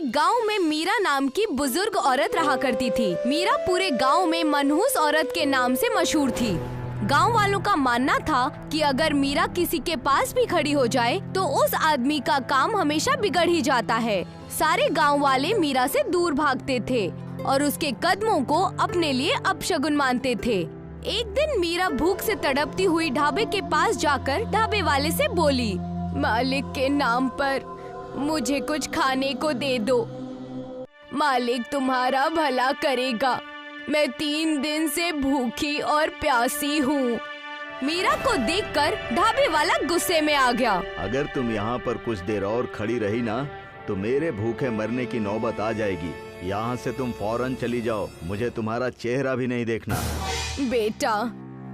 एक गांव में मीरा नाम की बुजुर्ग औरत रहा करती थी। मीरा पूरे गांव में मनहूस औरत के नाम से मशहूर थी। गांव वालों का मानना था कि अगर मीरा किसी के पास भी खड़ी हो जाए तो उस आदमी का काम हमेशा बिगड़ ही जाता है। सारे गांव वाले मीरा से दूर भागते थे और उसके कदमों को अपने लिए अपशगुन मानते थे। एक दिन मीरा भूख से तड़पती हुई ढाबे के पास जाकर ढाबे वाले से बोली, मालिक के नाम पर मुझे कुछ खाने को दे दो। मालिक तुम्हारा भला करेगा, मैं 3 दिन से भूखी और प्यासी हूँ। मीरा को देखकर ढाबे वाला गुस्से में आ गया। अगर तुम यहाँ पर कुछ देर और खड़ी रही ना तो मेरे भूखे मरने की नौबत आ जाएगी। यहाँ से तुम फौरन चली जाओ, मुझे तुम्हारा चेहरा भी नहीं देखना। बेटा,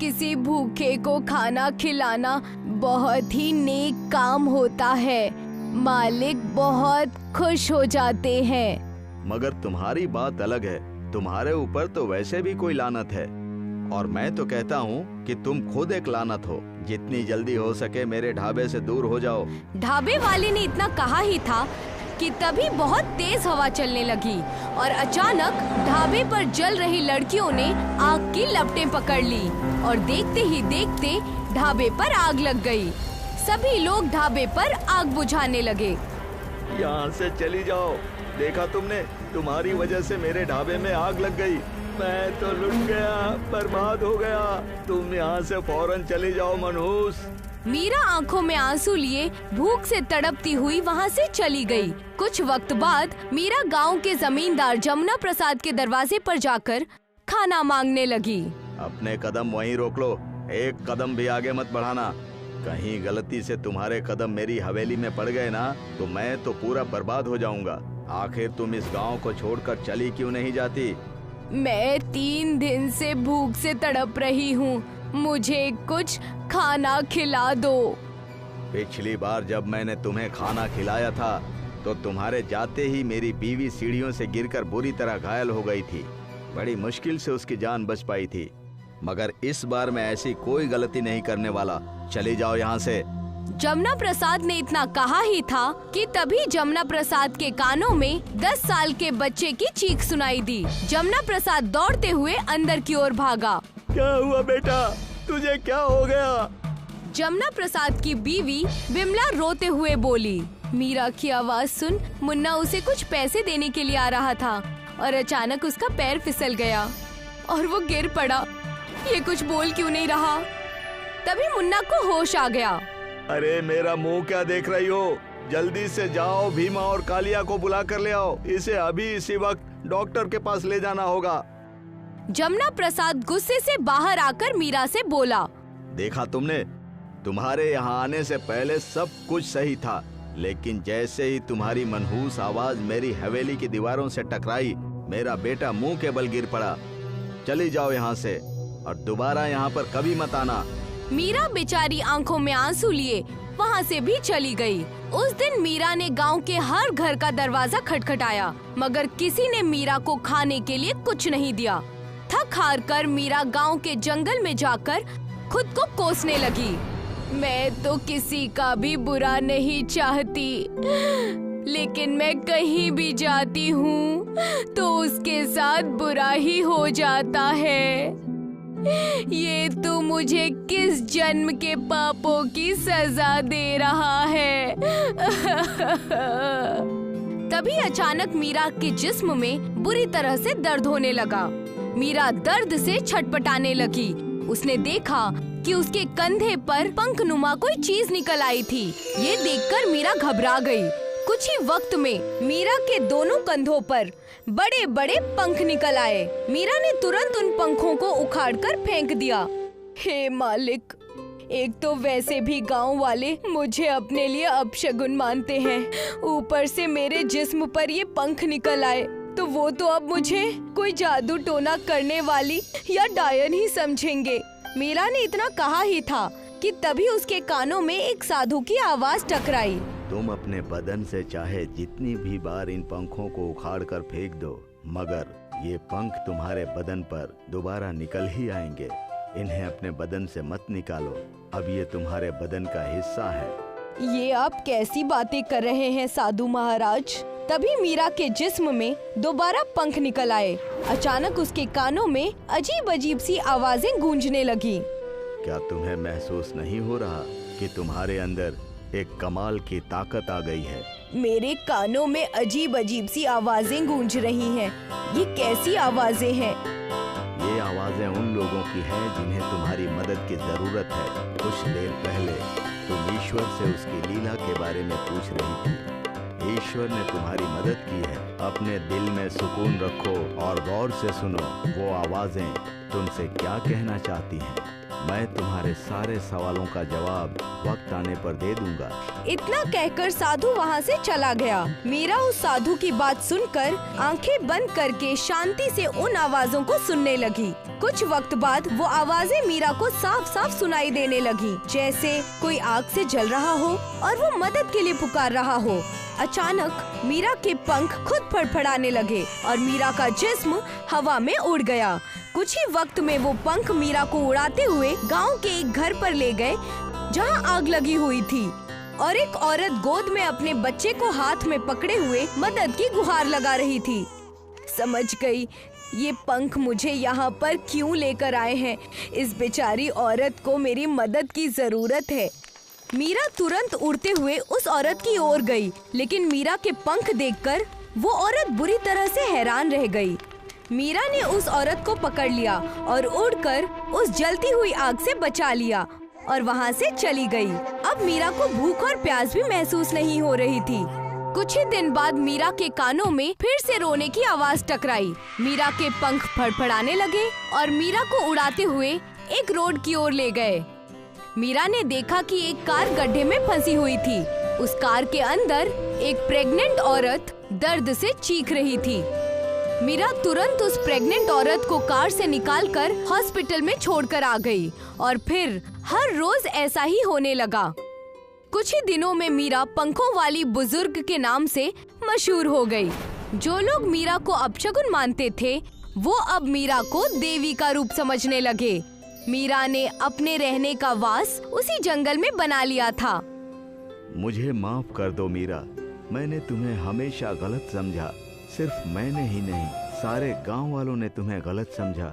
किसी भूखे को खाना खिलाना बहुत ही नेक काम होता है। मालिक बहुत खुश हो जाते हैं। मगर तुम्हारी बात अलग है, तुम्हारे ऊपर तो वैसे भी कोई लानत है और मैं तो कहता हूँ कि तुम खुद एक लानत हो। जितनी जल्दी हो सके मेरे ढाबे से दूर हो जाओ। ढाबे वाले ने इतना कहा ही था कि तभी बहुत तेज हवा चलने लगी और अचानक ढाबे पर जल रही लड़कियों ने आग की लपटें पकड़ ली और देखते ही देखते ढाबे पर आग लग गई। सभी लोग ढाबे पर आग बुझाने लगे। यहाँ से चली जाओ, देखा तुमने, तुम्हारी वजह से मेरे ढाबे में आग लग गई। मैं तो लुट गया, बर्बाद हो गया। तुम यहाँ से फौरन चली जाओ मनहूस। मीरा आंखों में आंसू लिए भूख से तड़पती हुई वहाँ से चली गई। कुछ वक्त बाद मीरा गांव के जमींदार जमुना प्रसाद के दरवाजे पर जाकर खाना मांगने लगी। अपने कदम वहीं रोक लो, एक कदम भी आगे मत बढ़ाना। कहीं गलती से तुम्हारे कदम मेरी हवेली में पड़ गए ना तो मैं तो पूरा बर्बाद हो जाऊंगा। आखिर तुम इस गांव को छोड़कर चली क्यों नहीं जाती? मैं 3 दिन से भूख से तड़प रही हूँ, मुझे कुछ खाना खिला दो। पिछली बार जब मैंने तुम्हें खाना खिलाया था तो तुम्हारे जाते ही मेरी बीवी सीढ़ियों से गिरकर बुरी तरह घायल हो गई थी। बड़ी मुश्किल से उसकी जान बच पाई थी। मगर इस बार मैं ऐसी कोई गलती नहीं करने वाला। चली जाओ यहाँ से। जमुना प्रसाद ने इतना कहा ही था कि तभी जमुना प्रसाद के कानों में 10 साल के बच्चे की चीख सुनाई दी। जमुना प्रसाद दौड़ते हुए अंदर की ओर भागा। क्या हुआ बेटा, तुझे क्या हो गया? जमुना प्रसाद की बीवी विमला रोते हुए बोली। मीरा की आवाज सुन मुन्ना उसे कुछ पैसे देने के लिए आ रहा था और अचानक उसका पैर फिसल गया और वो गिर पड़ा। ये कुछ बोल क्यों नहीं रहा? तभी मुन्ना को होश आ गया। अरे मेरा मुंह क्या देख रही हो? जल्दी से जाओ, भीमा और कालिया को बुला कर ले आओ। इसे अभी इसी वक्त डॉक्टर के पास ले जाना होगा। जमुना प्रसाद गुस्से से बाहर आकर मीरा से बोला, देखा तुमने, तुम्हारे यहाँ आने से पहले सब कुछ सही था, लेकिन जैसे ही तुम्हारी मनहूस आवाज मेरी हवेली की दीवारों से टकराई, मेरा बेटा मुंह के बल गिर पड़ा। चली जाओ यहाँ से और दोबारा यहाँ पर कभी मत आना। मीरा बेचारी आंखों में आंसू लिए वहाँ से भी चली गई। उस दिन मीरा ने गांव के हर घर का दरवाजा खटखटाया, मगर किसी ने मीरा को खाने के लिए कुछ नहीं दिया। थक हार कर मीरा गांव के जंगल में जाकर खुद को कोसने लगी। मैं तो किसी का भी बुरा नहीं चाहती, लेकिन मैं कहीं भी जाती हूँ तो उसके साथ बुरा ही हो जाता है। ये तो मुझे किस जन्म के पापों की सजा दे रहा है। तभी अचानक मीरा के जिस्म में बुरी तरह से दर्द होने लगा। मीरा दर्द से छटपटाने लगी। उसने देखा कि उसके कंधे पर पंखनुमा कोई चीज निकल आई थी। ये देखकर मीरा घबरा गई। कुछ ही वक्त में मीरा के दोनों कंधों पर बड़े बड़े पंख निकल आए। मीरा ने तुरंत उन पंखों को उखाड़कर फेंक दिया। हे मालिक, एक तो वैसे भी गांव वाले मुझे अपने लिए अपशगुन मानते हैं, ऊपर से मेरे जिस्म पर ये पंख निकल आए तो वो तो अब मुझे कोई जादू टोना करने वाली या डायन ही समझेंगे। मीरा ने इतना कहा ही था कि तभी उसके कानों में एक साधु की आवाज टकराई। तुम अपने बदन से चाहे जितनी भी बार इन पंखों को उखाड़ कर फेंक दो, मगर ये पंख तुम्हारे बदन पर दोबारा निकल ही आएंगे। इन्हें अपने बदन से मत निकालो, अब ये तुम्हारे बदन का हिस्सा है। ये आप कैसी बातें कर रहे हैं साधु महाराज? तभी मीरा के जिस्म में दोबारा पंख निकल आए। अचानक उसके कानों में अजीब अजीब सी आवाजें गूंजने लगी। क्या तुम्हें महसूस नहीं हो रहा कि तुम्हारे अंदर एक कमाल की ताकत आ गई है? मेरे कानों में अजीब अजीब सी आवाजें गूंज रही हैं। ये कैसी आवाजें हैं? ये आवाजें उन लोगों की हैं जिन्हें तुम्हारी मदद की जरूरत है। कुछ देर पहले तुम ईश्वर से उसकी लीला के बारे में पूछ रही थी। ईश्वर ने तुम्हारी मदद की है। अपने दिल में सुकून रखो और गौर से सुनो वो आवाजें तुमसे क्या कहना चाहती हैं। मैं तुम्हारे सारे सवालों का जवाब वक्त आने पर दे दूंगा। इतना कहकर साधु वहाँ से चला गया। मीरा उस साधु की बात सुनकर आंखें बंद करके शांति से उन आवाजों को सुनने लगी। कुछ वक्त बाद वो आवाजें मीरा को साफ साफ सुनाई देने लगी, जैसे कोई आग से जल रहा हो और वो मदद के लिए पुकार रहा हो। अचानक मीरा के पंख खुद फड़फड़ाने लगे और मीरा का जिस्म हवा में उड़ गया। कुछ ही वक्त में वो पंख मीरा को उड़ाते हुए गांव के एक घर पर ले गए जहां आग लगी हुई थी और एक औरत गोद में अपने बच्चे को हाथ में पकड़े हुए मदद की गुहार लगा रही थी। समझ गई, ये पंख मुझे यहाँ पर क्यों लेकर आए हैं। इस बेचारी औरत को मेरी मदद की जरूरत है। मीरा तुरंत उड़ते हुए उस औरत की ओर गई, लेकिन मीरा के पंख देखकर वो औरत बुरी तरह से हैरान रह गई। मीरा ने उस औरत को पकड़ लिया और उड़कर उस जलती हुई आग से बचा लिया और वहाँ से चली गई। अब मीरा को भूख और प्यास भी महसूस नहीं हो रही थी। कुछ ही दिन बाद मीरा के कानों में फिर से रोने की आवाज टकराई। मीरा के पंख फड़फड़ाने लगे और मीरा को उड़ाते हुए एक रोड की ओर ले गए। मीरा ने देखा कि एक कार गड्ढे में फंसी हुई थी। उस कार के अंदर एक प्रेग्नेंट औरत दर्द से चीख रही थी। मीरा तुरंत उस प्रेग्नेंट औरत को कार से निकालकर हॉस्पिटल में छोड़कर आ गई और फिर हर रोज ऐसा ही होने लगा। कुछ ही दिनों में मीरा पंखों वाली बुजुर्ग के नाम से मशहूर हो गई। जो लोग मीरा को अपशगुन मानते थे, वो अब मीरा को देवी का रूप समझने लगे। मीरा ने अपने रहने का वास उसी जंगल में बना लिया था। मुझे माफ कर दो मीरा, मैंने तुम्हें हमेशा गलत समझा। सिर्फ मैंने ही नहीं, सारे गांव वालों ने तुम्हें गलत समझा।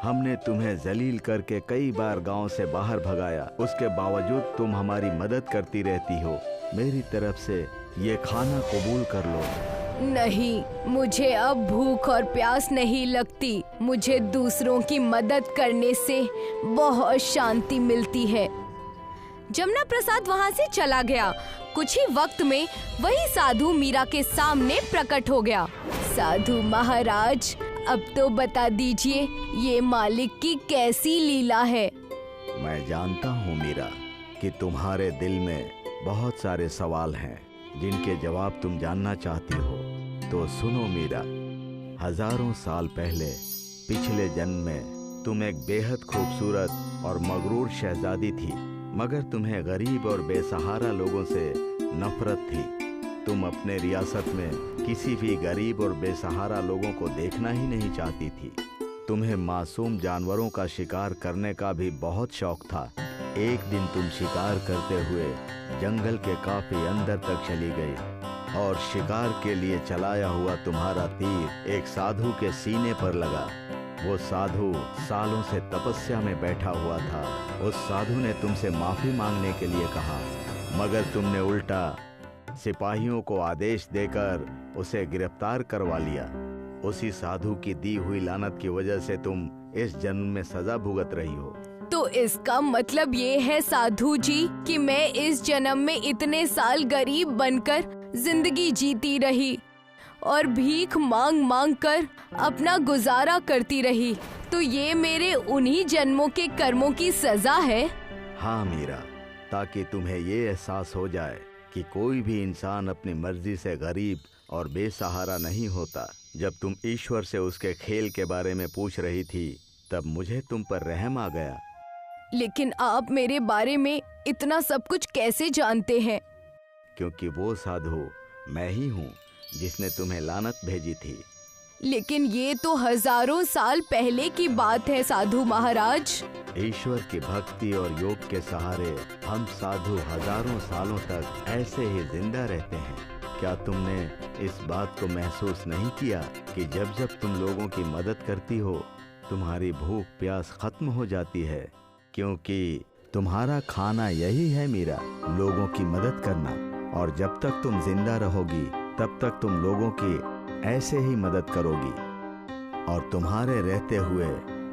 हमने तुम्हें जलील करके कई बार गांव से बाहर भगाया। उसके बावजूद तुम हमारी मदद करती रहती हो। मेरी तरफ से ये खाना कबूल कर लो। नहीं, मुझे अब भूख और प्यास नहीं लगती। मुझे दूसरों की मदद करने से बहुत शांति मिलती है। जमुना प्रसाद वहाँ से चला गया। कुछ ही वक्त में वही साधु मीरा के सामने प्रकट हो गया। साधु महाराज, अब तो बता दीजिए ये मालिक की कैसी लीला है। मैं जानता हूँ मीरा कि तुम्हारे दिल में बहुत सारे सवाल हैं जिनके जवाब तुम जानना चाहती हो। तो सुनो मीरा, हजारों साल पहले पिछले जन्म में तुम एक बेहद खूबसूरत और मगरूर शहजादी थी, मगर तुम्हें गरीब और बेसहारा लोगों से नफरत थी। तुम अपने रियासत में किसी भी गरीब और बेसहारा लोगों को देखना ही नहीं चाहती थी। तुम्हें मासूम जानवरों का शिकार करने का भी बहुत शौक था। एक दिन तुम शिकार करते हुए जंगल के काफी अंदर तक चली गई और शिकार के लिए चलाया हुआ तुम्हारा तीर एक साधु के सीने पर लगा। वो साधु सालों से तपस्या में बैठा हुआ था। उस साधु ने तुमसे माफी मांगने के लिए कहा, मगर तुमने उल्टा सिपाहियों को आदेश देकर उसे गिरफ्तार करवा लिया। उसी साधु की दी हुई लानत की वजह से तुम इस जन्म में सजा भुगत रही हो। तो इसका मतलब ये है साधु जी कि मैं इस जन्म में इतने साल गरीब बनकर जिंदगी जीती रही और भीख मांग मांग कर अपना गुजारा करती रही। तो ये मेरे उन्हीं जन्मों के कर्मों की सजा है। हाँ मीरा, ताकि तुम्हें ये एहसास हो जाए कि कोई भी इंसान अपनी मर्जी से गरीब और बेसहारा नहीं होता। जब तुम ईश्वर से उसके खेल के बारे में पूछ रही थी, तब मुझे तुम पर रहम आ गया। लेकिन आप मेरे बारे में इतना सब कुछ कैसे जानते हैं? क्योंकि वो साधु मैं ही हूँ जिसने तुम्हें लानत भेजी थी। लेकिन ये तो हजारों साल पहले की बात है साधु महाराज। ईश्वर की भक्ति और योग के सहारे हम साधु हजारों सालों तक ऐसे ही जिंदा रहते हैं। क्या तुमने इस बात को महसूस नहीं किया कि जब जब तुम लोगों की मदद करती हो तुम्हारी भूख प्यास खत्म हो जाती है? क्योंकि तुम्हारा खाना यही है मीरा, लोगों की मदद करना। और जब तक तुम जिंदा रहोगी तब तक तुम लोगों की ऐसे ही मदद करोगी और तुम्हारे रहते हुए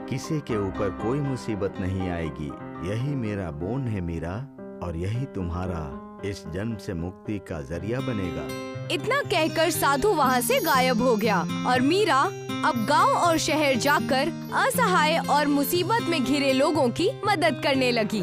किसी के ऊपर कोई मुसीबत नहीं आएगी। यही मेरा बोन है मीरा, और यही तुम्हारा इस जन्म से मुक्ति का जरिया बनेगा। इतना कहकर साधु वहाँ से गायब हो गया और मीरा अब गांव और शहर जाकर असहाय और मुसीबत में घिरे लोगों की मदद करने लगी।